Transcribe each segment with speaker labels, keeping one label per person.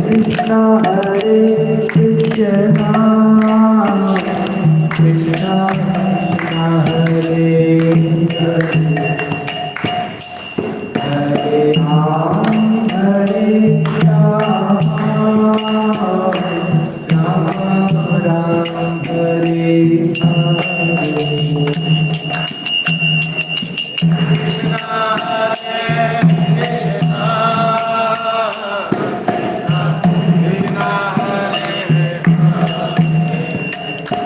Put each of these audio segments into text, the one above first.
Speaker 1: Krishna Hare Krishna Krishna Krishna Hare Hare Hare Ram Hare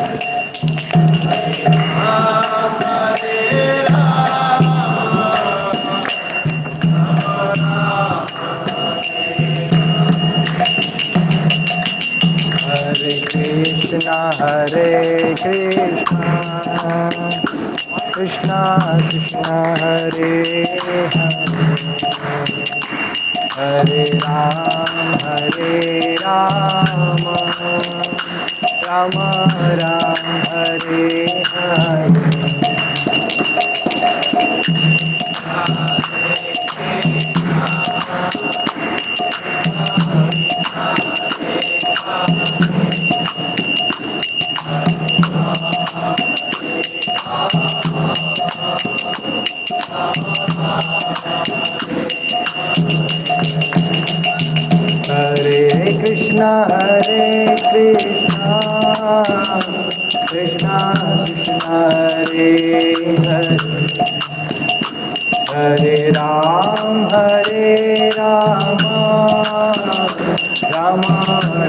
Speaker 1: Ram Ram Ram Hare Hare Krishna, Krishna Krishna Hare Hare, Hare Ram, Rama Ram, Hare Hare. Hare Krishna, Krishna Krishna Hare Hare, Hare Ram, Rama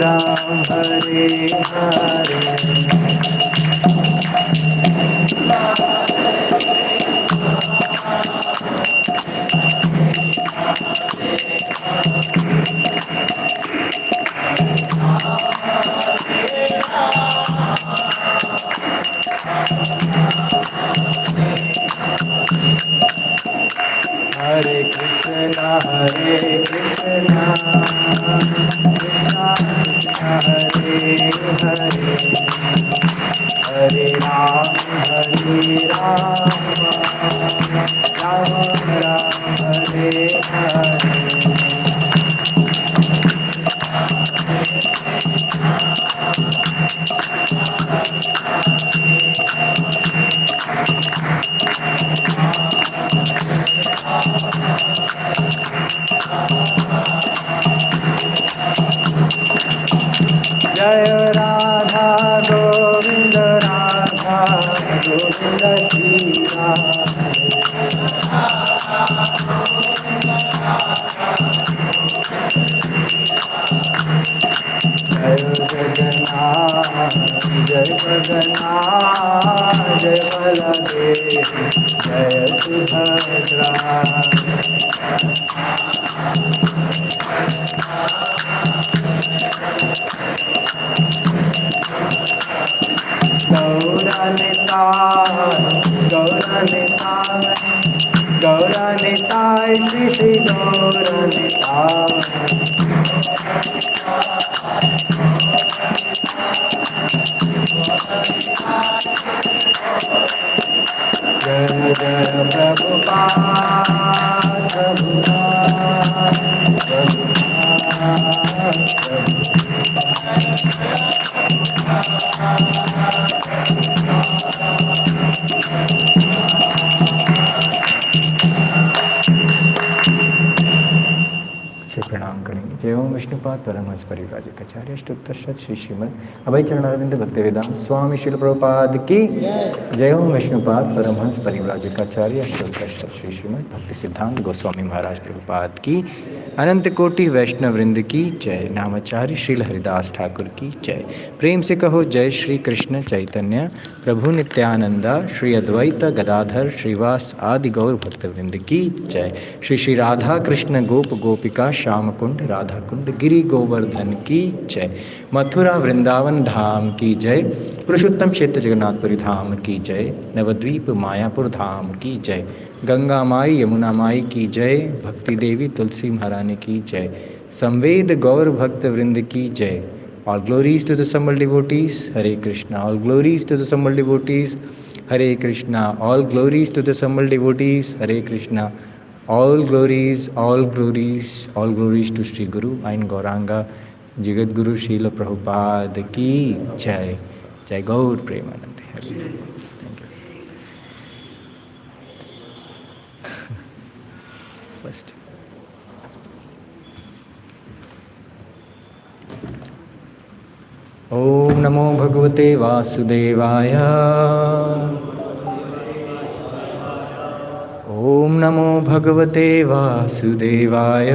Speaker 1: Ram, Hare Hare. Hare Krishna, Krishna Krishna Hare Hare, Hare Ram, Rama Ram, Hare Hare. Jaya Radha Govinda Radha Govinda Jiva, Jaya Jagannath, Jaya Jagannath, Jaya Baladev, Jaya Subhadra. Gauranitai, Shri Shri Gauranitai. Jaya Jaya Prabhupada, प्रणाम करेंगे। जय ओम विष्णुपाद परमहंस परिव्राजक आचार्य अष्टोत्तर श्री श्रीमद अभय चरणारविंद भक्तिवेदांत स्वामी श्रील प्रभुपाद की जय ओम विष्णुपाद परमहंस परिव्राजक आचार्य अष्टोत्तर श्री श्रीमद भक्ति सिद्धांत गोस्वामी महाराज प्रभुपाद की अनंत कोटि वैष्णव वृंद की जय। नामाचार्य श्रील हरिदास ठाकुर की जय। प्रेम से कहो जय श्री कृष्ण चैतन्य प्रभु नित्यानंदा श्री अद्वैत गदाधर श्रीवास आदि गौर भक्तवृंद की जय। श्री श्री राधा कृष्ण गोप गोपिका श्याम कुंड राधा कुंड गिरि गोवर्धन की जय। मथुरा वृंदावन धाम की जय। पुरुषोत्तम क्षेत्र जगन्नाथपुरी धाम की जय। नवद्वीप मायापुर धाम की जय। गंगा माई यमुना माई की जय। भक्ति देवी तुलसी महारानी की जय। संवेद गौर भक्त वृंद की जय। All glories to the assembled devotees. Hare Krishna. All glories to the assembled devotees. Hare Krishna. All glories to the assembled devotees. Hare Krishna. All glories to Sri Guru and Gauranga Jagat Guru Srila Prabhupada की जय। जय गौर प्रेमानंद। हरि बोल। Thank you. First ओम नमो भगवते वासुदेवाय। ओम नमो भगवते वासुदेवाय।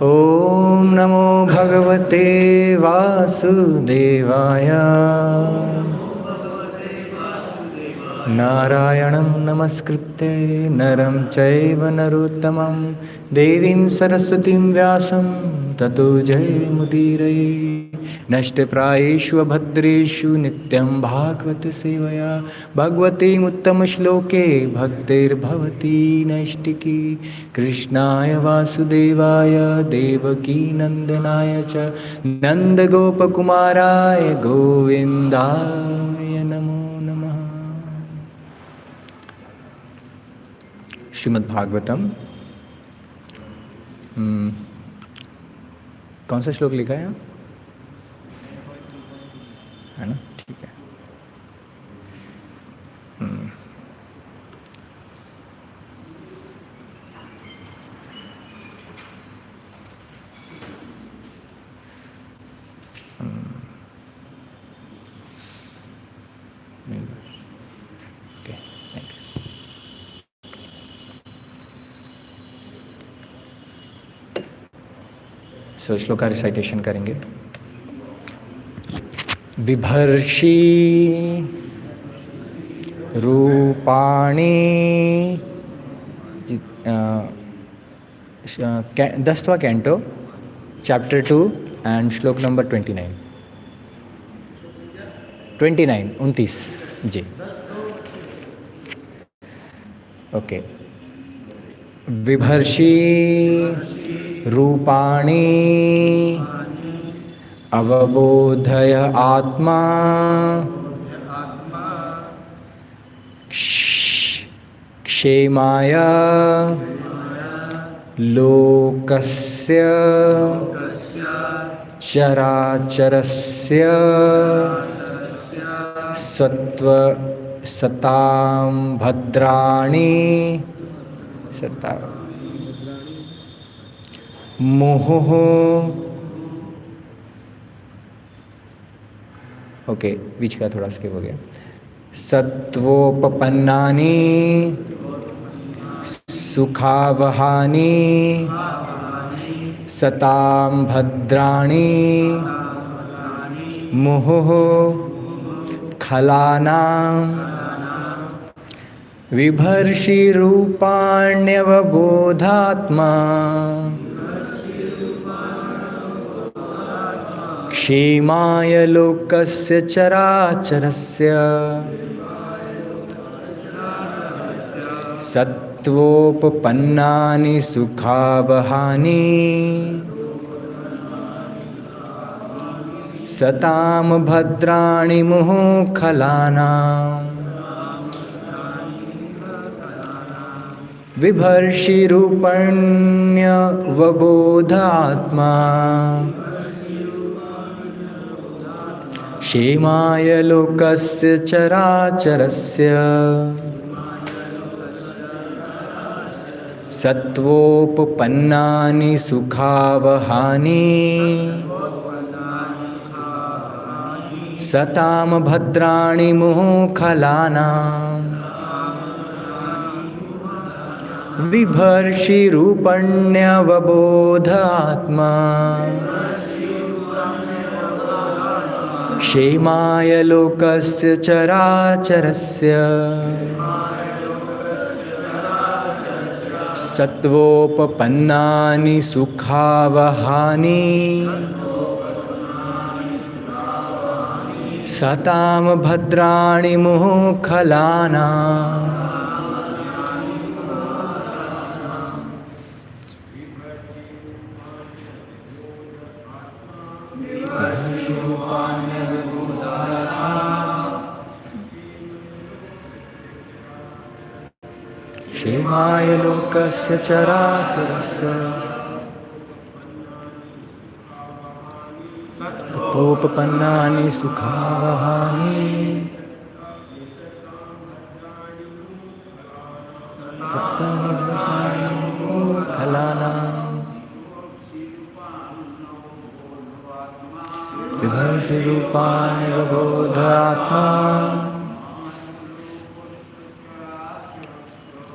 Speaker 1: ओम नमो भगवते वासुदेवाय। नारायणं नमस्कृत्य नरं चैव नरोत्तमं देवीं सरस्वतीं व्यासं ततो जयमुदीरये। नष्टप्रायेषु भद्रेषु नित्यं भागवत सेवया भगवतीमुत्तमश्लोके भक्तिर्भवति नैष्टिकी। कृष्णाय वासुदेवाय देवकी नन्दनाय च नन्दगोपकुमाराय गोविन्दाय नमो। श्रीमद् भागवतम कौन सा श्लोक लिखा है यहाँ? है ना, ठीक है। सो श्लोक का रिसाइटेशन करेंगे। बिभर्षि रूपाणि 10वां कैंटो चैप्टर 2 एंड श्लोक नंबर 29 जी। ओके। बिभर्षि रूपाणि अवबोधय आत्मा क्षेमाय लोकस्य चराचरस्य सतां भद्राणि मुहुः। ओके, बीच का थोड़ा स्किप हो गया। सत्वोपपन्नानि सुखावहानि सतां भद्राणि मुहुः खलानां विभर्षि रूपाण्यवबोधात्मा क्षेमाय लोकस्य चराचरस्य सत्वोपपन्नानि सुखावहानि सतां भद्राणि मुहुखलानां विभर्षि रूपण्यवबोधात्मा क्षेमाय लोकस्य चराचरस्य सत्वोपपन्नानि सुखावहानि सतां भद्राणि मुहुखलानां विभर्षि रूपण्यवबोधात्मा क्षेमाय लोकस्य चराचरस्य सत्वोपपन्नानि सुखावहानि सतां भद्राणि मुहुखलानां क्षेमाय लोकस्य चराचरस्य Sattopapannani sukhavahani Sattani Kalana Vibharshi Rupani Vabodhatma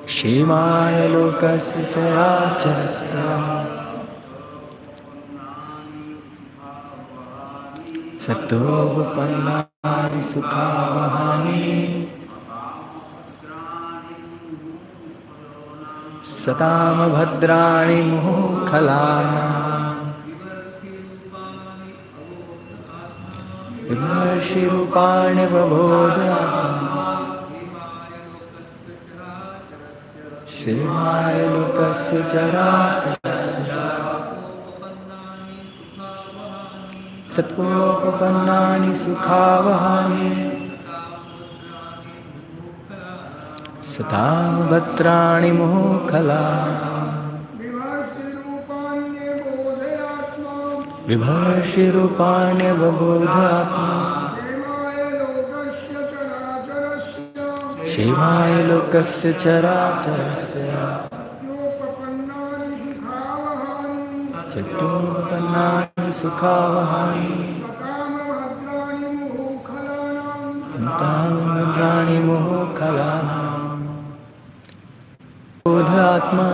Speaker 1: Shimaya Lokasya Characharasya Sattopapannani sukhavahani Satam bhadrani mukhalana Vibharshi Rupani Vabodhatma Shimaya Lokasya Characharasya Sattopapannani sukhavahani Satam bhadrani mukhalana Vibharshi Rupani Vabodhatma Shimaya Lokasya Characharasya Sattopapannani sukhavahani Satam bhadrani mukhalana Bodhatma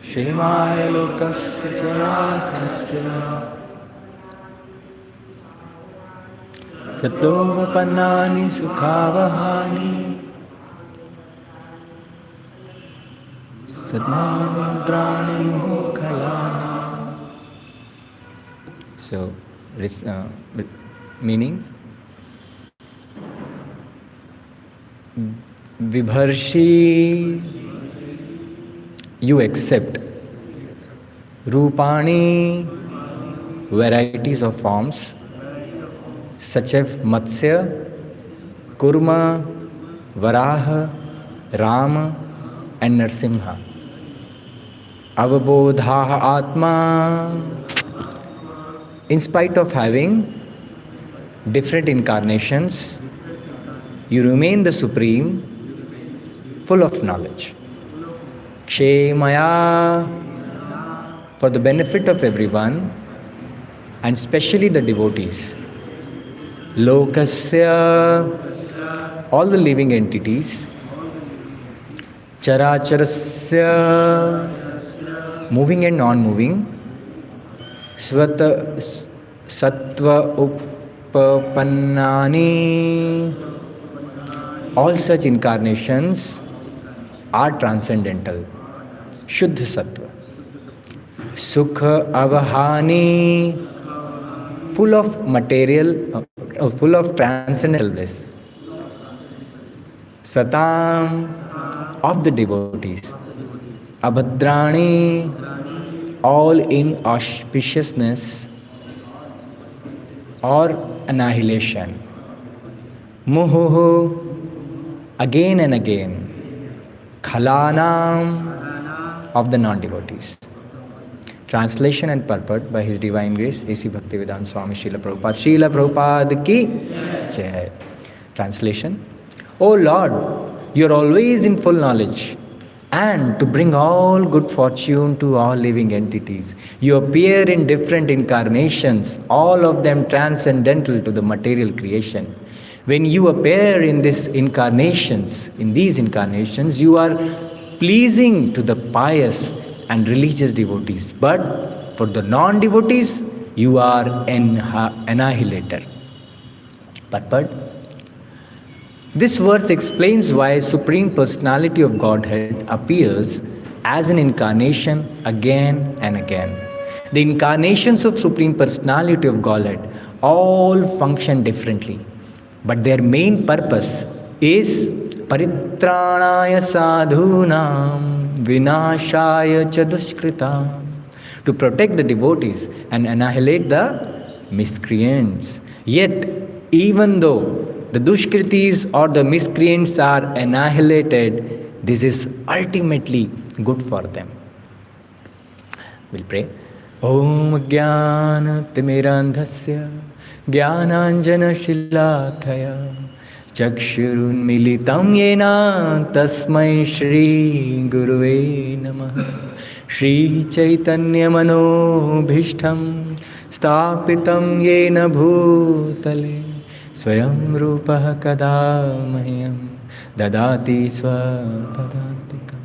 Speaker 1: Shimaya Lokasya Characharasya Sattopapannani sukhavahani Sattvadrani mukhalana. So, meaning Vibharshi, you accept. Rupani, varieties of forms, such as Matsya, Kurma, Varaha, Rama, and Narsimha. Avabodha Atma, in spite of having different incarnations, you remain the Supreme, full of knowledge. Kshemaya, for the benefit of everyone, and especially the devotees. Lokasya, all the living entities. Characharasya, moving and non-moving. Sattva Upapannani, all such incarnations are transcendental. Shuddha Sattva. Sukha Avahani, full of material, full of transcendental bliss. Satam, of the devotees. Abhadrani, all in auspiciousness or annihilation. Muhuhu, again and again. Khalanam, of the non-devotees. Translation and purport by His Divine Grace A.C. Bhaktivedanta Swami Srila Prabhupada. Srila Prabhupada ki jai. Translation. O Lord, you are always in full knowledge, and to bring all good fortune to all living entities. You appear in different incarnations, all of them transcendental to the material creation. When you appear in these incarnations, you are pleasing to the pious and religious devotees. But for the non-devotees, you are annihilator. But this verse explains why Supreme Personality of Godhead appears as an incarnation again and again. The incarnations of Supreme Personality of Godhead all function differently, but their main purpose is paritranaya sadhunam vinashaya cha dushkritam, to protect the devotees and annihilate the miscreants. Yet, even though the dushkritis or the miscreants are annihilated, this is ultimately good for them. We'll pray. Om Jnana-timirandhasya Jnananjana-shilakaya Chakshurunmilitam yena tasmai Shri Guruve Namaha. Shri Chaitanya Manobhishtam Stapitam yena bhutale Swayam Rupaha kada mahyam Dadati swapadantikam.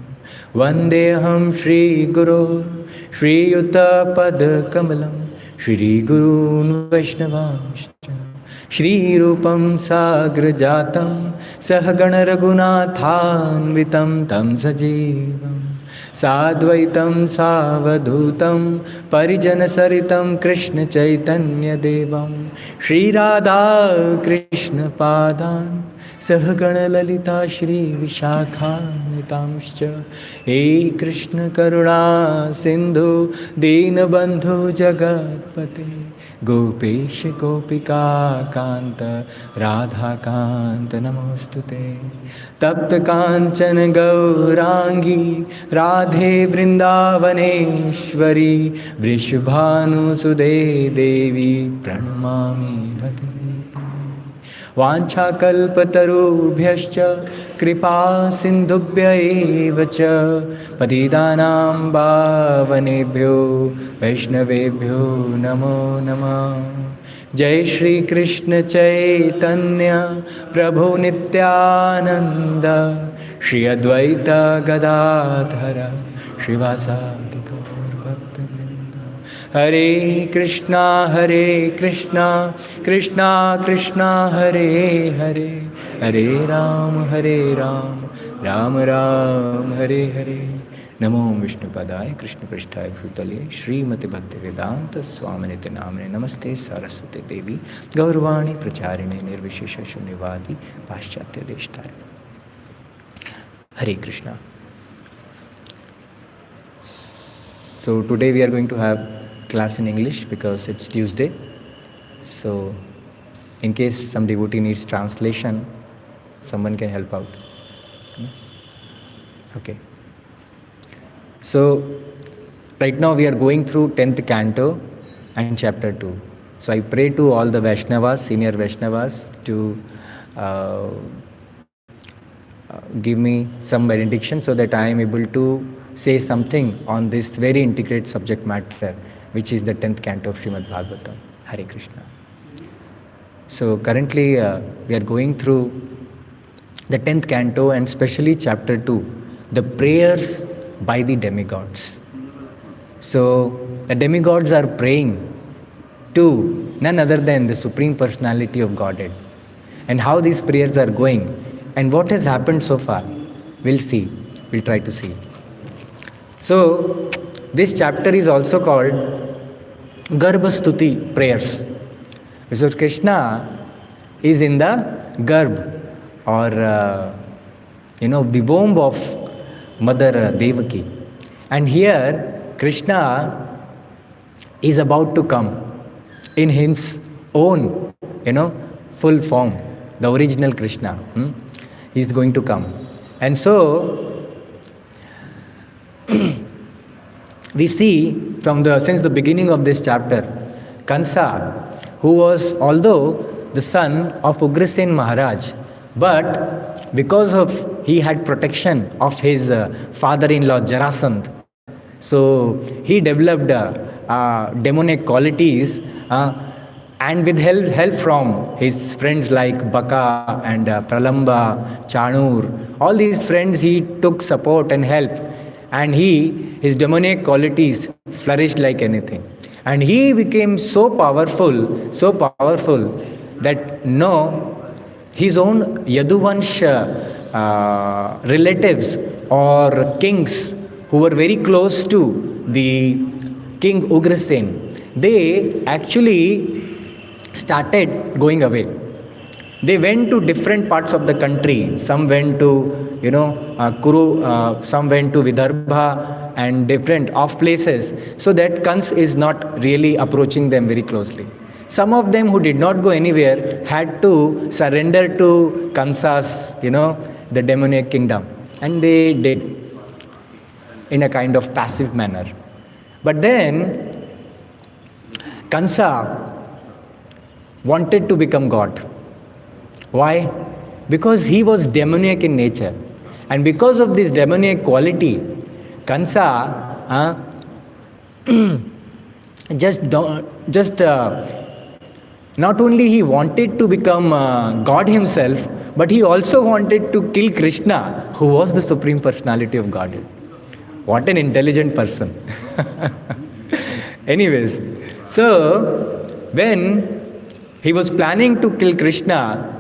Speaker 1: Vandeham Shri Guru Shri Yuta Pad Kamalam Shri Gurun Vaishnavamscha Shri Rupam Sagra Jatam Sahagana Raghunathanvitam Tam Sajivam Sadvaitam Savadhutam Parijana Saritam Krishna Chaitanya Devam Shri Radha Krishna Padan Sahagana Lalita Shri Vishakha-nitamscha. He Krishna Karuna Sindhu Deenabandhu Jagatpate Gopesh Gopika Kanta Radha Kanta Namostute. Tapta Kanchana Gaurangi Radhe Vrindavaneshwari Vrishabhanu Sude Devi Pranamami Bhate. Vanchakalpatarubhyascha kripa sindhubhya eva cha patidanam bhavanebhyo vaishnavebhyo namo namah. Jai Shri Krishna Chaitanya Prabhu Nityananda Shri Advaita Gadadhara Shrivasadi Gaur Bhaktivedanta. Hare Krishna Krishna Krishna Hare Hare Hare Ram Ram Ram Hare Hare. Namo Vishnupadaya Krishna Pristhaya Bhutale Srimati Bhaktivedanta Swami Namane Namaste Saraswati Devi Gaurvani Pracharine Nirvishesha Shunyavadi Paschatya Deshtare. Hare Krishna. So today we are going to have class in English because it's Tuesday. So in case some devotee needs translation, someone can help out. Okay. So right now we are going through 10th canto and chapter 2. So I pray to all the Vaishnavas, senior Vaishnavas, to give me some benediction so that I am able to say something on this very intricate subject matter, which is the 10th canto of Shrimad Bhagavatam. Hare Krishna. So currently we are going through the 10th canto and especially chapter 2, the prayers by the demigods. So the demigods are praying to none other than the Supreme Personality of Godhead. And how these prayers are going and what has happened so far, we'll see. We'll try to see. So this chapter is also called Garbhastuti prayers. Because Krishna is in the Garbh or the womb of Mother Devaki. And here Krishna is about to come in his own, full form, the original Krishna. He is going to come. And so we see since the beginning of this chapter, Kansa, who was although the son of Ugrasen Maharaj, but because of he had protection of his father-in-law Jarasandh, so he developed demonic qualities and with help from his friends like Baka and Pralamba, Chanur, all these friends he took support and help, and his demonic qualities flourished like anything. And he became so powerful that his own Yaduvansha relatives or kings who were very close to the King Ugrasen, they actually started going away. They went to different parts of the country. Some went to, Kuru, some went to Vidarbha and different off places, so that Kans is not really approaching them very closely. Some of them who did not go anywhere had to surrender to Kansa's, the demonic kingdom. And they did in a kind of passive manner. But then Kansa wanted to become God. Why? Because he was demoniac in nature. And because of this demoniac quality, Kansa not only he wanted to become God himself, but he also wanted to kill Krishna, who was the Supreme Personality of Godhead. What an intelligent person. Anyways, so when he was planning to kill Krishna,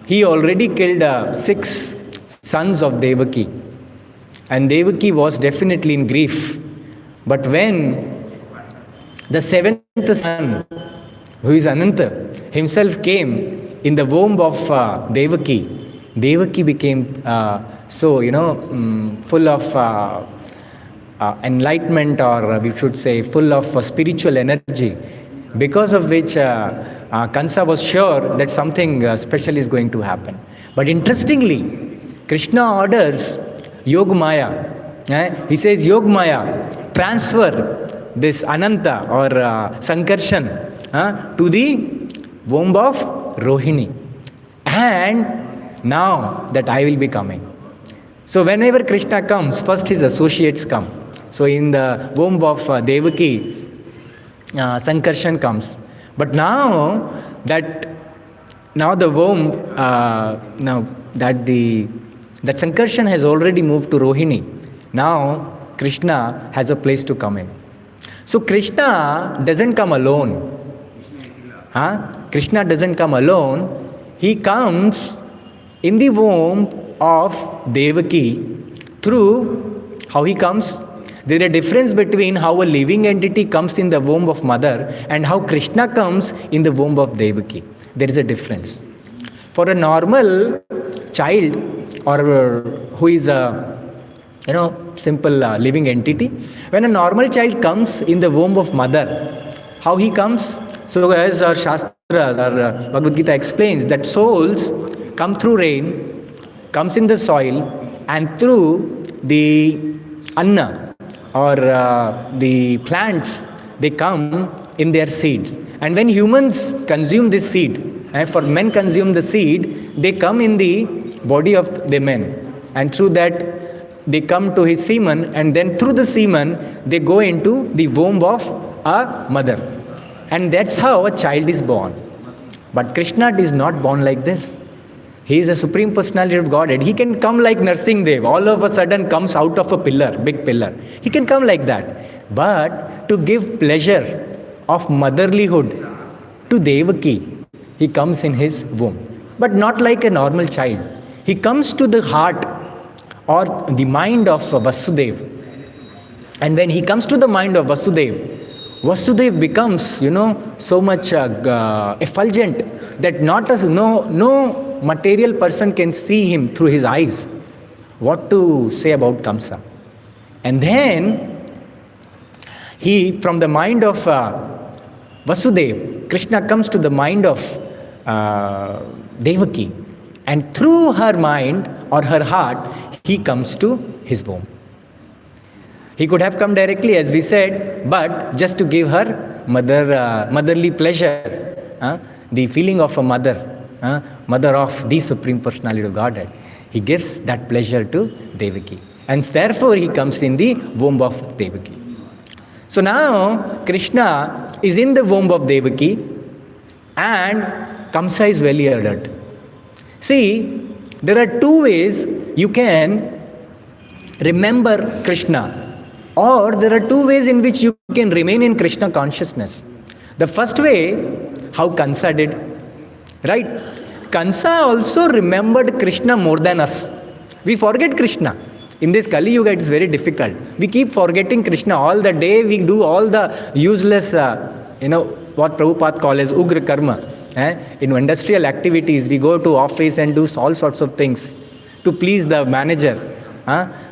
Speaker 1: he already killed 6 sons of Devaki. And Devaki was definitely in grief. But when the 7th son, who is Ananta, himself came in the womb of Devaki, Devaki became full of enlightenment, or we should say full of spiritual energy, because of which Kansa was sure that something special is going to happen. But interestingly, Krishna orders Yog Maya. He says, Yog Maya, transfer this Ananta or Sankarshan to the womb of Rohini. And now that I will be coming. So whenever Krishna comes, first his associates come. So in the womb of Devaki, Sankarshan comes. But now that the womb, that Sankarshan has already moved to Rohini. Now Krishna has a place to come in. So Krishna doesn't come alone. Krishna doesn't come alone. He comes in the womb of Devaki through how he comes. There is a difference between how a living entity comes in the womb of mother and how Krishna comes in the womb of Devaki. There is a difference. For a normal child, or who is a simple living entity, when a normal child comes in the womb of mother, how he comes? So as our Shastras, our Bhagavad Gita explains, that souls come through rain, comes in the soil, and through the anna or the plants, they come in their seeds. And when humans consume this seed, and for men consume the seed, they come in the body of the men, and through that they come to his semen, and then through the semen they go into the womb of a mother, and that's how a child is born. But Krishna is not born like this. He is a Supreme Personality of Godhead. He can come like Narsingh Dev, all of a sudden comes out of a pillar, big pillar. He can come like that. But to give pleasure of motherlyhood to Devaki, he comes in his womb. But not like a normal child. He comes to the heart or the mind of Vasudeva. And when he comes to the mind of Vasudeva, Vasudeva becomes, so much effulgent that no material person can see him through his eyes. What to say about Kamsa? And then from the mind of Vasudeva, Krishna comes to the mind of Devaki, and through her mind or her heart, he comes to his womb. He could have come directly, as we said, but just to give her motherly pleasure, the feeling of a mother, mother of the Supreme Personality of Godhead, he gives that pleasure to Devaki. And therefore, he comes in the womb of Devaki. So now, Krishna is in the womb of Devaki, and Kamsa is very alert. See, there are 2 ways you can remember Krishna, or there are 2 ways in which you can remain in Krishna consciousness. The first way, how Kansa did, right? Kansa also remembered Krishna more than us. We forget Krishna. In this Kali Yuga, it is very difficult. We keep forgetting Krishna all the day. We do all the useless, what Prabhupada calls as Ugra Karma. In industrial activities, we go to office and do all sorts of things to please the manager.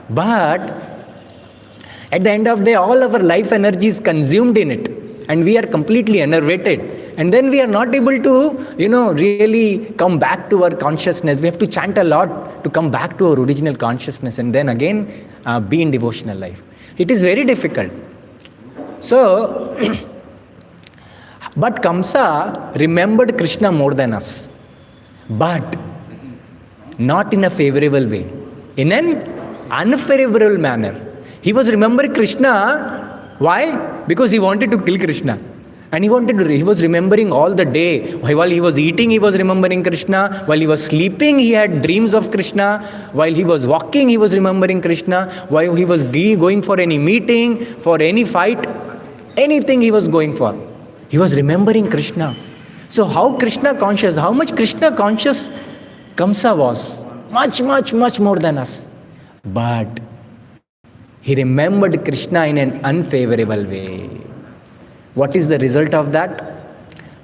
Speaker 1: But at the end of the day, all our life energy is consumed in it, and we are completely enervated. And then we are not able to, really come back to our consciousness. We have to chant a lot to come back to our original consciousness, and then again be in devotional life. It is very difficult. So, But Kamsa remembered Krishna more than us. But not in a favorable way. In an unfavorable manner. He was remembering Krishna. Why? Because he wanted to kill Krishna. And he was remembering all the day. While he was eating, he was remembering Krishna. While he was sleeping, he had dreams of Krishna. While he was walking, he was remembering Krishna. While he was going for any meeting, for any fight, anything he was going for, he was remembering Krishna. So how much Krishna conscious Kamsa was? Much, much, much more than us. But he remembered Krishna in an unfavorable way. What is the result of that?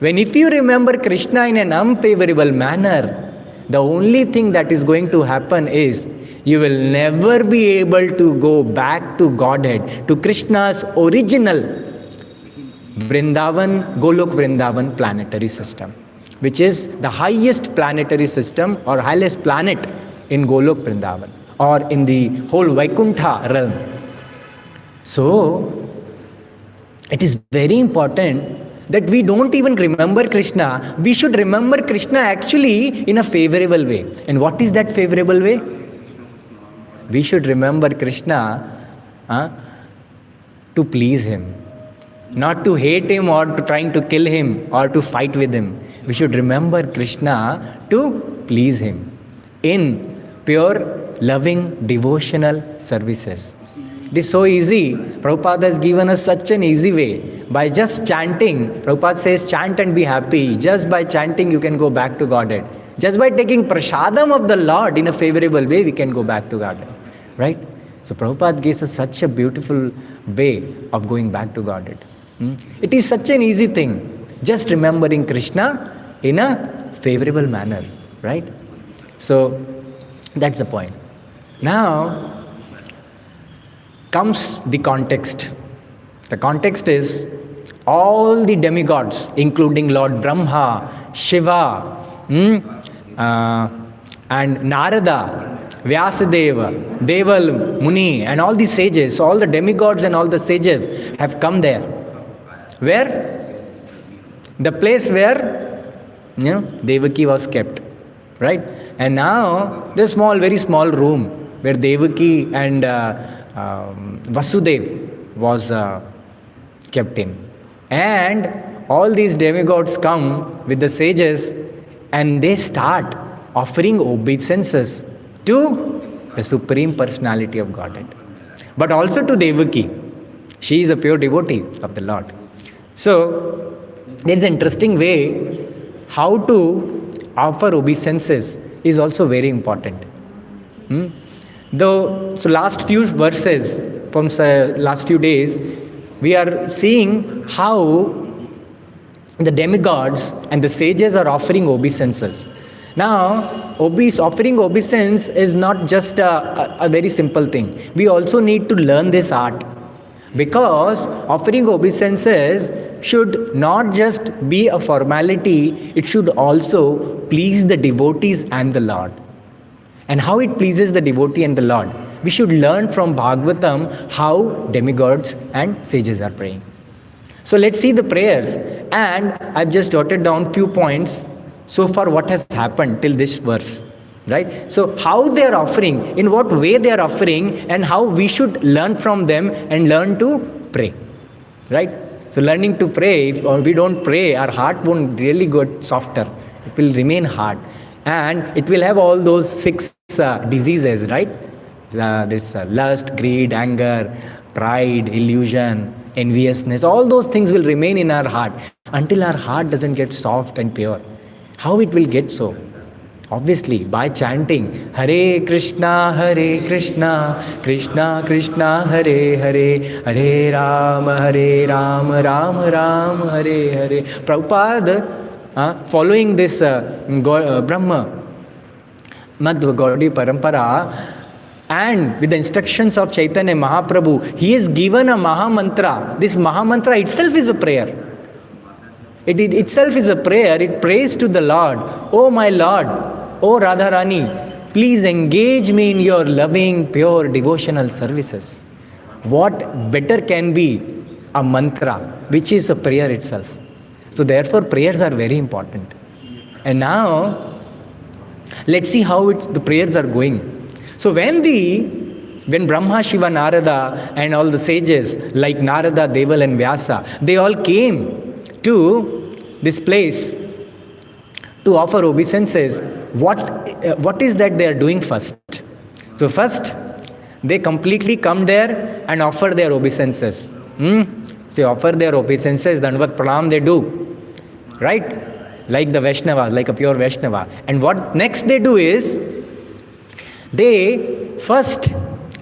Speaker 1: If you remember Krishna in an unfavorable manner, the only thing that is going to happen is you will never be able to go back to Godhead, to Krishna's original Vrindavan, Golok Vrindavan planetary system, which is the highest planetary system or highest planet in Golok Vrindavan or in the whole Vaikuntha realm. So, it is very important that we don't even remember Krishna. We should remember Krishna actually in a favorable way. And what is that favorable way? We should remember Krishna to please him. Not to hate him or to trying to kill him or to fight with him. We should remember Krishna to please him in pure, loving, devotional services. It is so easy. Prabhupada has given us such an easy way. By just chanting, Prabhupada says chant and be happy. Just by chanting you can go back to Godhead. Just by taking prasadam of the Lord in a favorable way, we can go back to Godhead. Right? So Prabhupada gives us such a beautiful way of going back to Godhead. It is such an easy thing. Just remembering Krishna in a favorable manner. Right? So that's the point. Now comes the context. The context is all the demigods, including Lord Brahma, Shiva, and Narada, Vyasadeva, Deval, Muni, and all the sages, all the demigods and all the sages have come there. Where? The place where Devaki was kept. Right? And now this very small room where Devaki and Vasudev was kept in. And all these demigods come with the sages and they start offering obeisances to the Supreme Personality of Godhead. But also to Devaki. She is a pure devotee of the Lord. So, there is an interesting way how to offer obeisances is also very important. So last few verses from last few days, we are seeing how the demigods and the sages are offering obeisances. Now, offering obeisance is not just a very simple thing. We also need to learn this art. Because offering obeisances should not just be a formality, it should also please the devotees and the Lord. And how it pleases the devotee and the Lord. We should learn from Bhagavatam how demigods and sages are praying. So let's see the prayers. And I've just jotted down few points so far what has happened till this verse. Right? So how they are offering, in what way they are offering, and how we should learn from them and learn to pray. Right? So learning to pray, if we don't pray, our heart won't really get softer. It will remain hard. And it will have all those 6 diseases, right? This lust, greed, anger, pride, illusion, enviousness, all those things will remain in our heart until our heart doesn't get soft and pure. How it will get so? Obviously, by chanting Hare Krishna, Krishna Krishna, Hare Hare, Hare Rama, Rama Rama, Hare Hare. Prabhupada, following this Brahma Madhva Gaudiya Parampara, and with the instructions of Chaitanya Mahaprabhu, he has given a Maha Mantra. This Maha Mantra itself is a prayer. It itself is a prayer. It prays to the Lord. Oh my Lord, oh Radharani, please engage me in your loving, pure, devotional services. What better can be a mantra, which is a prayer itself. So therefore prayers are very important. And now let's see how the prayers are going. So when Brahma, Shiva, Narada and all the sages like Narada, Deval and Vyasa, they all came to this place to offer obeisances, what is that they are doing first? So first, they completely come there and offer their obeisances. They offer their obeisances, Dandavat Pranam they do. Right? Like the Vaishnava, like a pure Vaishnava. And what next they do is, they first,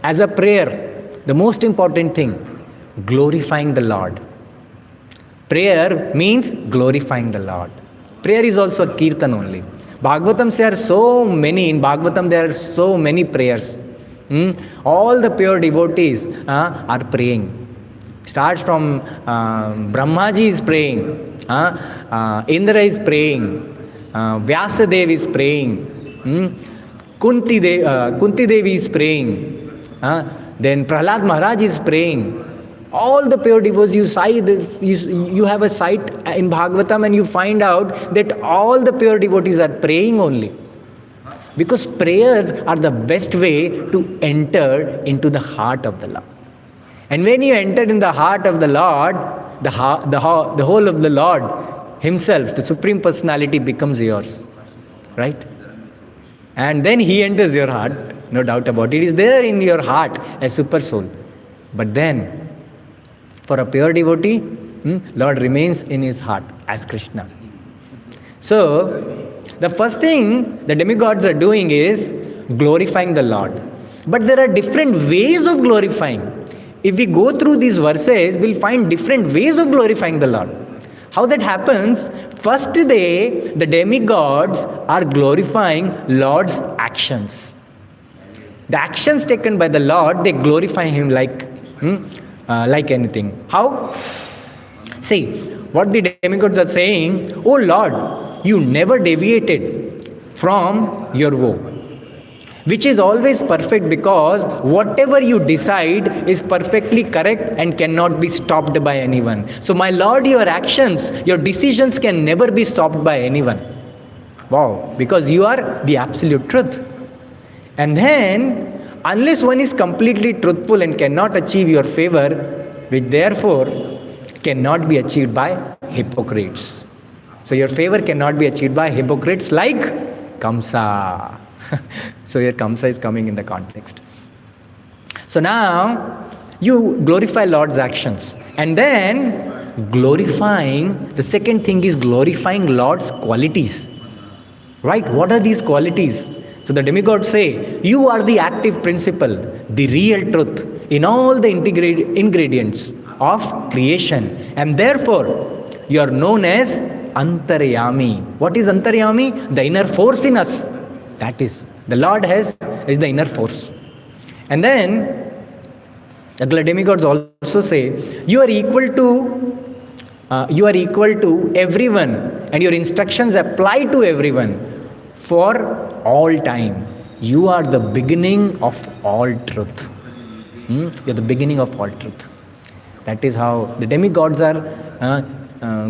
Speaker 1: as a prayer, the most important thing, glorifying the Lord. Prayer means glorifying the Lord. Prayer is also a kirtan only. Bhagavatam, there are so many, in Bhagavatam there are so many prayers. All the pure devotees are praying. Starts from Brahmaji is praying, Indra is praying, Vyasadev is praying, Kunti Devi is praying, then Prahlad Maharaj is praying. All the pure devotees, you have a sight in Bhagavatam and you find out that all the pure devotees are praying only. Because prayers are the best way to enter into the heart of the Lord. And when you enter in the heart of the Lord, the whole of the Lord Himself, the Supreme Personality becomes yours. Right? And then He enters your heart, no doubt about it. It is there in your heart as super soul. But then, for a pure devotee, Lord remains in his heart as Krishna. So, the first thing the demigods are doing is glorifying the Lord. But there are different ways of glorifying. If we go through these verses, we'll find different ways of glorifying the Lord. How that happens? First the demigods are glorifying Lord's actions. The actions taken by the Lord, they glorify Him like anything. How? See, what the demigods are saying, oh Lord, you never deviated from your vow, which is always perfect, because whatever you decide is perfectly correct and cannot be stopped by anyone. So my Lord, your actions, your decisions can never be stopped by anyone. Wow, because you are the absolute truth. And then, unless one is completely truthful and cannot achieve your favor, which therefore cannot be achieved by hypocrites. So your favor cannot be achieved by hypocrites like Kamsa. So here Kamsa is coming in the context. So now you glorify Lord's actions. And then glorifying, the second thing is glorifying Lord's qualities. Right? What are these qualities? So the demigods say, you are the active principle, the real truth in all the ingredients of creation. And therefore, you are known as Antaryami. What is Antaryami? The inner force in us. That is, the Lord is the inner force. And then, the demigods also say, you are equal to everyone, and your instructions apply to everyone for all time. You are the beginning of all truth. You are the beginning of all truth. That is how the demigods are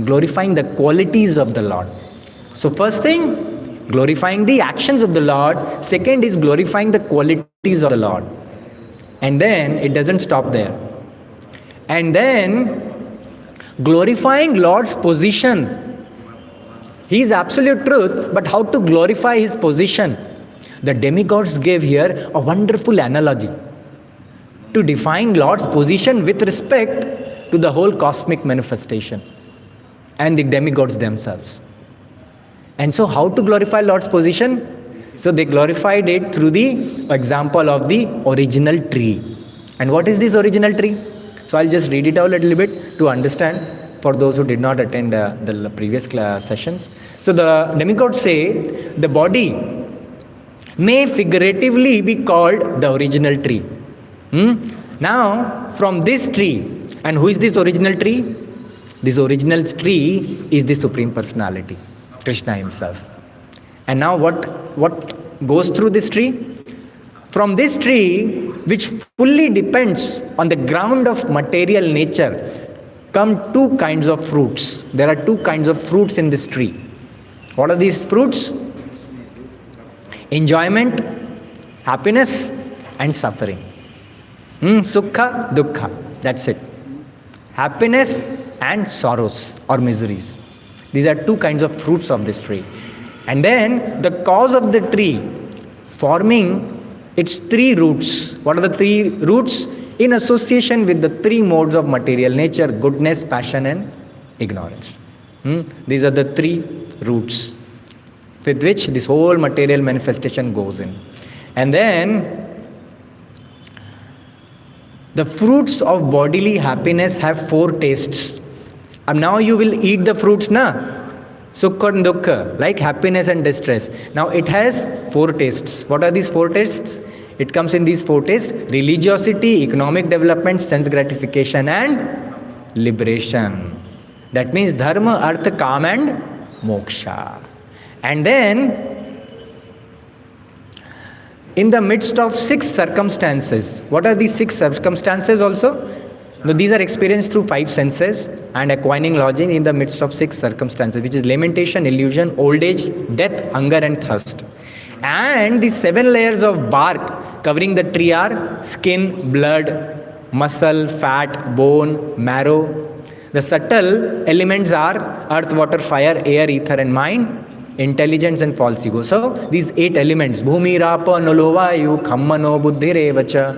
Speaker 1: glorifying the qualities of the Lord. So first thing, glorifying the actions of the Lord. Second is glorifying the qualities of the Lord. And then it doesn't stop there. And then glorifying Lord's position. He is absolute truth, but how to glorify His position? The demigods gave here a wonderful analogy to define Lord's position with respect to the whole cosmic manifestation and the demigods themselves. And so how to glorify Lord's position? So they glorified it through the example of the original tree. And what is this original tree? So I'll just read it out a little bit to understand for those who did not attend the previous sessions. So the demigods say the body may figuratively be called the original tree. Now from this tree, and who is this original tree? This original tree is the Supreme Personality, Krishna Himself. And now what goes through this tree? From this tree, which fully depends on the ground of material nature, come two kinds of fruits. There are two kinds of fruits in this tree. What are these fruits? Enjoyment, happiness, and suffering. Sukha, dukkha. That's it. Happiness and sorrows or miseries. These are two kinds of fruits of this tree. And then the cause of the tree forming its three roots. What are the three roots? In association with the three modes of material nature: goodness, passion, and ignorance. These are the three roots with which this whole material manifestation goes in. And then the fruits of bodily happiness have four tastes. And now you will eat the fruits, na? Sukha and dukkha, like happiness and distress. Now it has four tastes. What are these four tastes? It comes in these four tastes: religiosity, economic development, sense gratification, and liberation. That means dharma, artha, kam, and moksha. And then in the midst of 6 circumstances. What are these 6 circumstances also? Now, these are experienced through 5 senses and acquiring lodging in the midst of 6 circumstances, which is lamentation, illusion, old age, death, hunger, and thirst. And the 7 layers of bark covering the tree are skin, blood, muscle, fat, bone, marrow. The subtle elements are earth, water, fire, air, ether, and mind. Intelligence and false ego. So these 8 elements: bhumi, rapa, nalo, vayu, khammano, buddhi, revacha,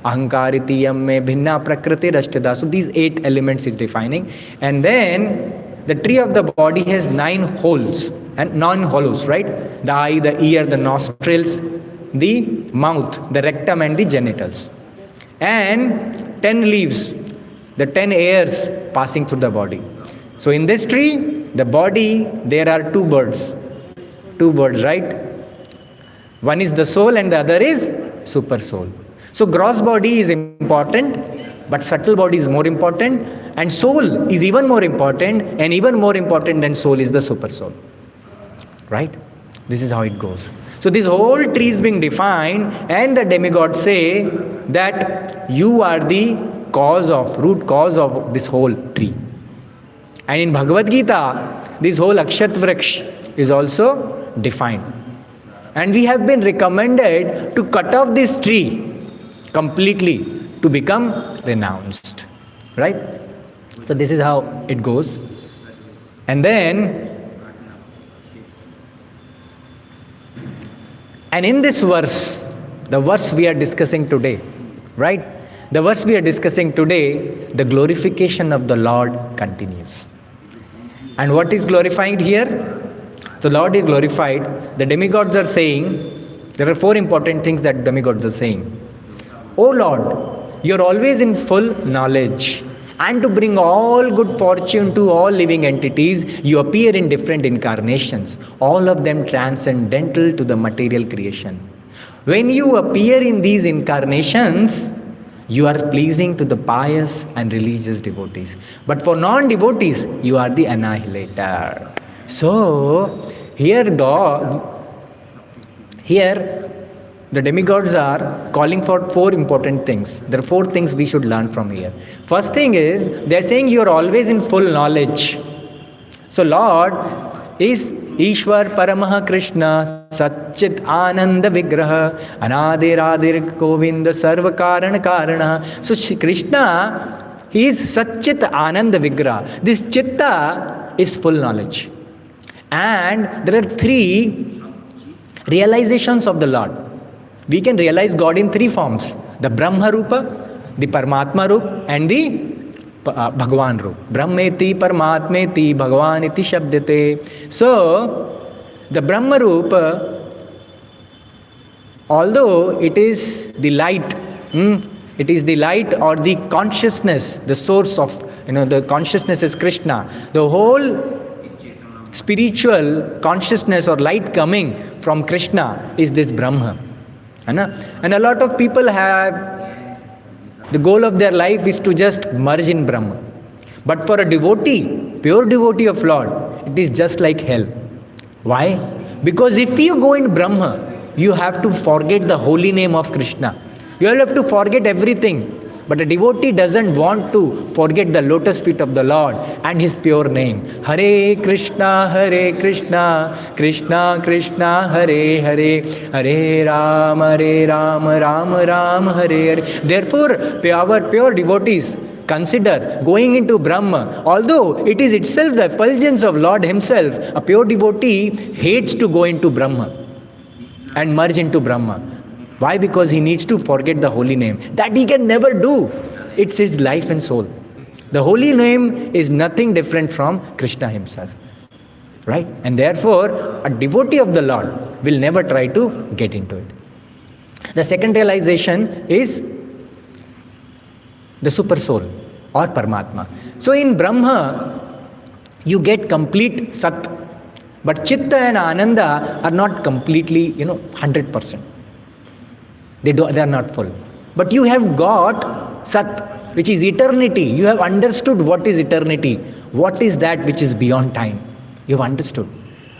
Speaker 1: ahankariti, yamme, bhinna, prakriti, rashtida. So these 8 elements is defining. And then the tree of the body has 9 holes and 9 hollows, right? The eye, the ear, the nostrils, the mouth, the rectum, and the genitals. And 10 leaves, the 10 airs passing through the body. So in this tree, the body, there are 2 birds. 2 birds, right? One is the soul and the other is super soul. So gross body is important, but subtle body is more important, and soul is even more important, and even more important than soul is the super soul. Right? This is how it goes. So this whole tree is being defined, and the demigods say that you are the root cause of this whole tree. And in Bhagavad Gita, this whole Akshat Vraksh is also defined. And we have been recommended to cut off this tree completely to become renounced. Right? So this is how it goes. And then, and in this verse, the verse we are discussing today, right? The verse we are discussing today, the glorification of the Lord continues. And what is glorified here? The Lord is glorified. The demigods are saying, there are 4 important things that demigods are saying. Oh Lord, you are always in full knowledge. And to bring all good fortune to all living entities, you appear in different incarnations, all of them transcendental to the material creation. When you appear in these incarnations, you are pleasing to the pious and religious devotees. But for non-devotees, you are the annihilator. So, here the demigods are calling for 4 important things. There are 4 things we should learn from here. First thing is, they are saying you are always in full knowledge. So Lord is Ishwar Paramaha Krishna Satchit Ananda Vigraha Anadir Adir Govinda Sarva Karana Karana. So Krishna, he is Satchit Ananda Vigraha. This Chitta is full knowledge. And there are 3 realizations of the Lord. We can realize God in 3 forms: the Brahma Rupa, the Paramatma Rupa, and the Bhagavan Rupa. Brahmeti Paramatmeti Bhagavaniti Shabdate. So, the Brahma Rupa, although it is the light, it is the light or the consciousness, the source of, the consciousness is Krishna. The whole spiritual consciousness or light coming from Krishna is this Brahma. And a lot of people have, the goal of their life is to just merge in Brahma. But for a devotee, pure devotee of Lord, it is just like hell. Why? Because if you go in Brahma, you have to forget the holy name of Krishna. You will have to forget everything. But a devotee doesn't want to forget the lotus feet of the Lord and His pure name. Hare Krishna, Krishna Krishna, Hare Hare, Hare Rama, Rama Rama, Hare Hare. Therefore, our pure devotees consider going into Brahma. Although it is itself the effulgence of Lord Himself, a pure devotee hates to go into Brahma and merge into Brahma. Why? Because he needs to forget the holy name. That he can never do. It's his life and soul. The holy name is nothing different from Krishna Himself. Right? And therefore, a devotee of the Lord will never try to get into it. The second realization is the super soul or Paramatma. So in Brahma, you get complete Sat. But Chitta and Ananda are not completely, 100%. They are not full. But you have got Sat, which is eternity. You have understood what is eternity. What is that which is beyond time. You have understood.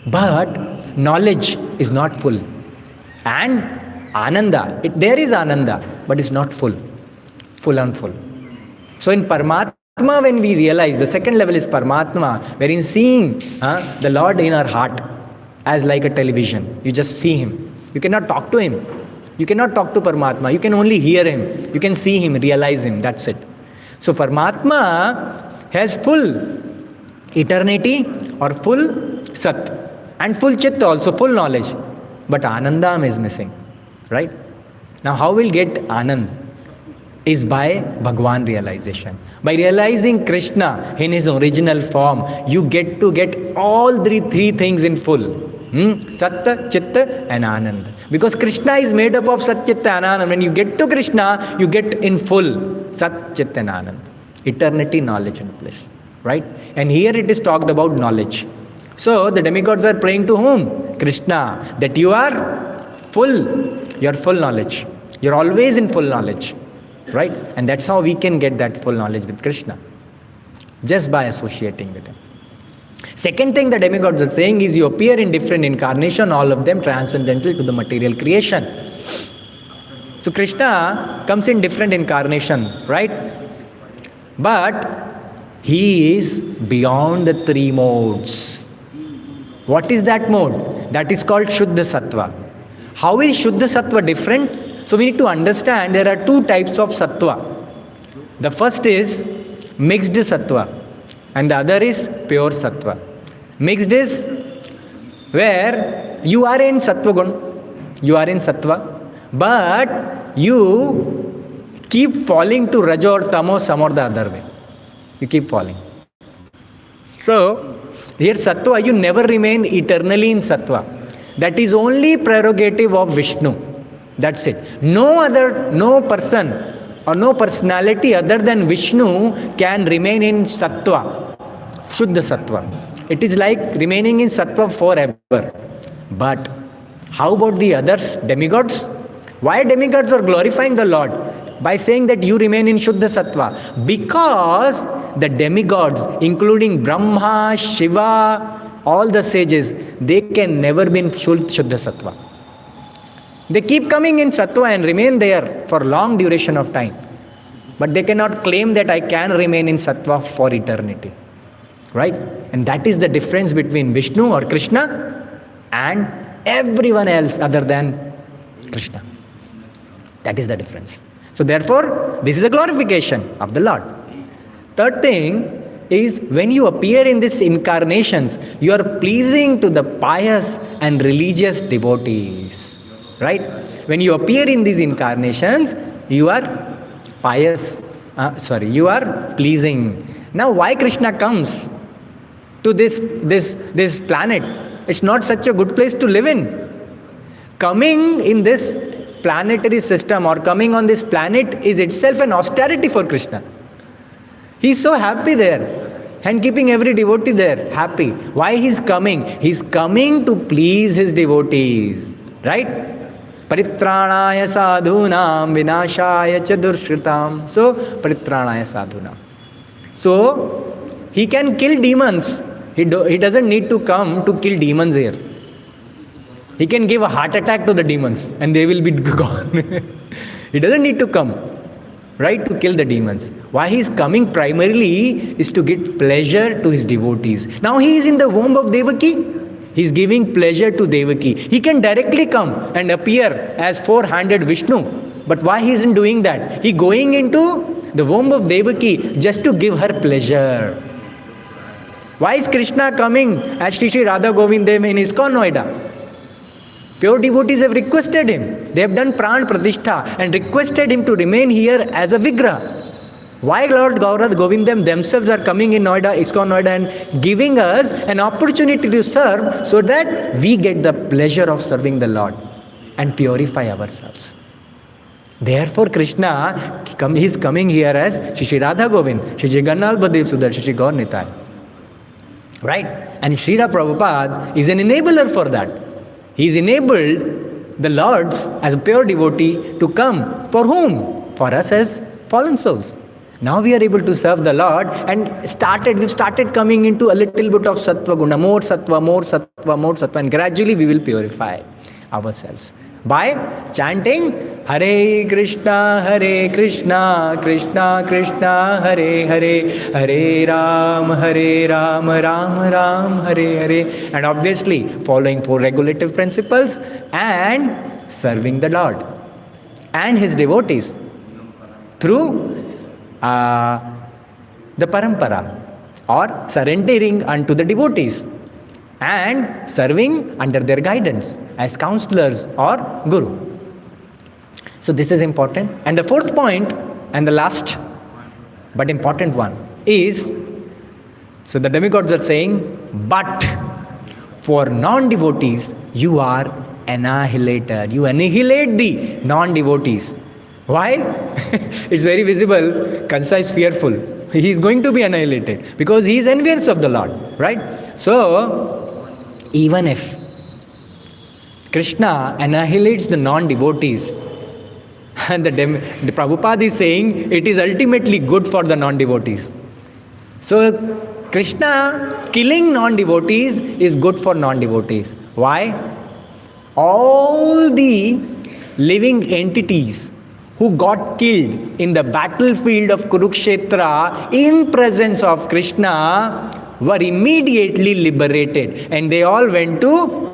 Speaker 1: But knowledge is not full. And Ananda, there is Ananda, but it's not full. Full and full. So in Paramatma, when we realize, the second level is Paramatma, wherein seeing the Lord in our heart as like a television. You just see Him. You cannot talk to Him. You cannot talk to Paramatma. You can only hear Him. You can see Him, realize Him. That's it. So Paramatma has full eternity or full Sat. And full Chitta also, full knowledge. But Anandam is missing. Right? Now how will get Anand? Is by Bhagwan realization. By realizing Krishna in His original form, you get to get all three things in full. Sat, Chitta and Anand. Because Krishna is made up of Sat, Chitta and Anand. When you get to Krishna, you get in full Sat, Chitta and Anand. Eternity, knowledge and bliss. Right? And here it is talked about knowledge. So the demigods are praying to whom? Krishna. That you are full. You are full knowledge. You are always in full knowledge. Right? And that's how we can get that full knowledge with Krishna. Just by associating with Him. Second thing the demigods are saying is you appear in different incarnation, all of them transcendental to the material creation. So Krishna comes in different incarnation, right? But He is beyond the three modes. What is that mode? That is called Shuddha Sattva. How is Shuddha Sattva different? So we need to understand there are two types of Sattva. The first is mixed Sattva and the other is pure Sattva. Mixed is where you are in Sattva Gun, you are in Sattva, but you keep falling to Raja or Tamo some or the other way. You keep falling. So here Sattva, you never remain eternally in Sattva. That is only prerogative of Vishnu. That's it. No person or no personality other than Vishnu can remain in Sattva, Shuddha Sattva. It is like remaining in Sattva forever. But how about the others, demigods? Why demigods are glorifying the Lord? By saying that you remain in Shuddha Sattva. Because the demigods, including Brahma, Shiva, all the sages, they can never be in Shuddha Sattva. They keep coming in Sattva and remain there for long duration of time. But they cannot claim that I can remain in Sattva for eternity. Right? And that is the difference between Vishnu or Krishna and everyone else other than Krishna. That is the difference. So therefore, this is a glorification of the Lord. Third thing is when you appear in these incarnations, you are pleasing to the pious and religious devotees. Right? When you appear in these incarnations, you are pious. You are pleasing. Now, why Krishna comes to this planet? It's not such a good place to live in. Coming in this planetary system or coming on this planet is itself an austerity for Krishna. He's so happy there and keeping every devotee there happy. Why he's coming? He's coming to please his devotees. Right? Paritranaya sadhunam vinashaya cha durshritam. So, paritranaya sadhunam. So, he can kill demons. He doesn't need to come to kill demons here. He can give a heart attack to the demons and they will be gone. He doesn't need to come. right? To kill the demons. Why he is coming primarily is to give pleasure to his devotees. Now he is in the womb of Devaki. He is giving pleasure to Devaki. He can directly come and appear as four-handed Vishnu. But why he isn't doing that? He going into the womb of Devaki just to give her pleasure. Why is Krishna coming as Shri Radha Govindam in ISKCON Noida? Pure devotees have requested him. They have done Pran Pratishtha and requested him to remain here as a Vigraha. Why Lord Govindam themselves are coming in Noida, ISKCON Noida, and giving us an opportunity to serve so that we get the pleasure of serving the Lord and purify ourselves. Therefore Krishna is coming here as Shri Radha Govind, Shri Jagannath Badev Sudar, Shri Gaur Nitai. Right? And Srila Prabhupada is an enabler for that. He is enabled the Lords as a pure devotee to come. For whom? For us as fallen souls. Now we are able to serve the Lord and we've started coming into a little bit of sattva guna, more sattva, more sattva, more sattva, and gradually we will purify ourselves by chanting Hare Krishna, Krishna Krishna, Hare Hare, Hare Ram, Ram Ram, Hare Hare, and obviously following 4 regulative principles and serving the Lord and his devotees through the parampara, or surrendering unto the devotees and serving under their guidance as counselors or guru. So this is important. And the 4th point and the last but important one is, so the demigods are saying, but for non-devotees you are annihilator. You annihilate the non-devotees. Why? It's very visible. Kansa is fearful. He is going to be annihilated because he is envious of the Lord. Right? So, even if Krishna annihilates the non-devotees, and the Prabhupada is saying it is ultimately good for the non-devotees. So, Krishna killing non-devotees is good for non-devotees. Why? All the living entities who got killed in the battlefield of Kurukshetra in presence of Krishna were immediately liberated, and they all went to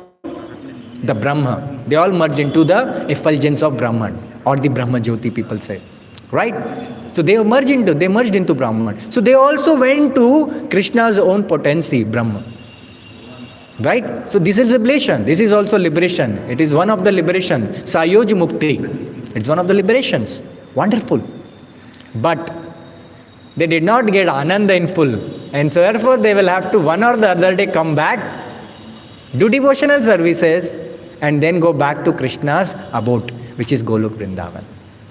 Speaker 1: the Brahma. They all merged into the effulgence of Brahman, or the Brahma Jyoti people say. Right? So they merged into Brahman. So they also went to Krishna's own potency, Brahma. Right? So this is liberation. This is also liberation. It is one of the liberation. Sayoj Mukti. It's one of the liberations. Wonderful. But they did not get Ananda in full. And so therefore they will have to one or the other day come back, do devotional services, and then go back to Krishna's abode, which is Golok Vrindavan.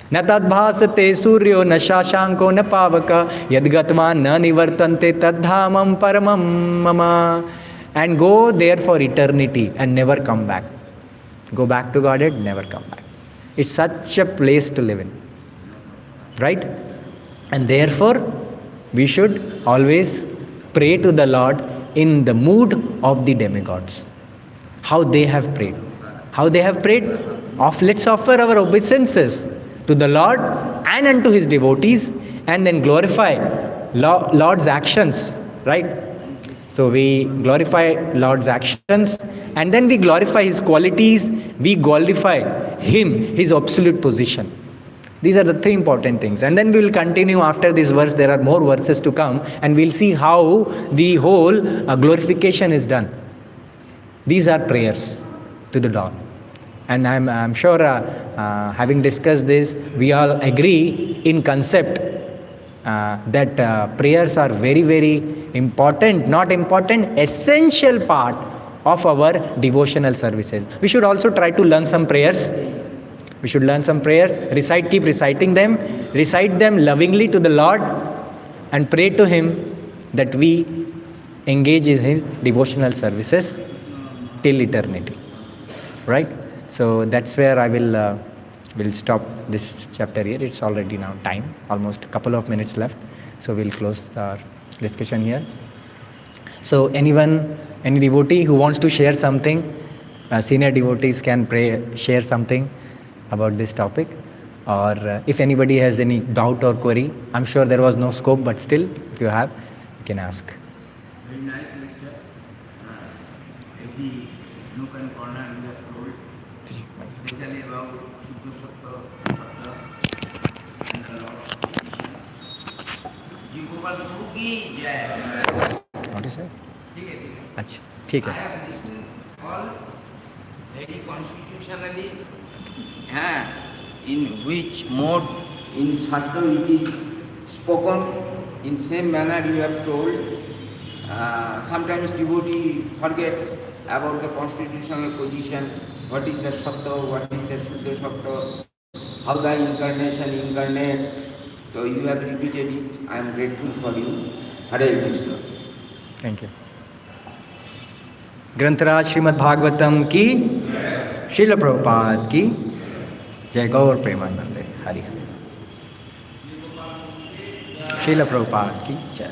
Speaker 1: Na tadbhasate suryo na shashanko na pavaka yadgatva na nivartante tadhamam paramam mama. And go there for eternity and never come back. Go back to Godhead, never come back. It's such a place to live in. Right? And therefore, we should always pray to the Lord in the mood of the demigods. How they have prayed. How they have prayed? Let's offer our obeisances to the Lord and unto his devotees, and then glorify Lord's actions. Right? So we glorify Lord's actions, and then we glorify his qualities, we glorify him, his absolute position. These are the 3 important things. And then we will continue after this verse. There are more verses to come, and we'll see how the whole glorification is done. These are prayers to the Lord. And I'm sure having discussed this, we all agree in concept that prayers are very, very important, not important, essential part of our devotional services. We should also try to learn some prayers. We should learn some prayers, keep reciting them, recite them lovingly to the Lord, and pray to him that we engage in his devotional services till eternity. Right? So that's where I will stop this chapter here. It's already now time, almost a couple of minutes left. So we'll close our discussion here. So any devotee who wants to share something, senior devotees can share something about this topic. or if anybody has any doubt or query, I'm sure there was no scope, but still, if you have, you can ask.
Speaker 2: Very nice lecture. Every nook and corner you have told, especially about Shuddha Sattva, Sattva, and the Lord Krishna. Jiva Gopal Prabhu ki jai.
Speaker 1: What is that?
Speaker 2: ठीक है.
Speaker 1: अच्छा, ठीक
Speaker 2: I
Speaker 1: है.
Speaker 2: have listened all very constitutionally, in which mode in Shastra it is spoken, in same manner you have told. Sometimes devotee forget about the constitutional position, what is the Sattva, what is the Shuddha Sattva, how the incarnation incarnates. So you have repeated it. I am grateful for you. Hare Krishna.
Speaker 1: Thank you. ग्रंथराज Shrimad Bhagavatam की, श्रील प्रभुपाद की जय, गौर प्रेमानंदे, हरि हरि. श्रील प्रभुपाद की जय.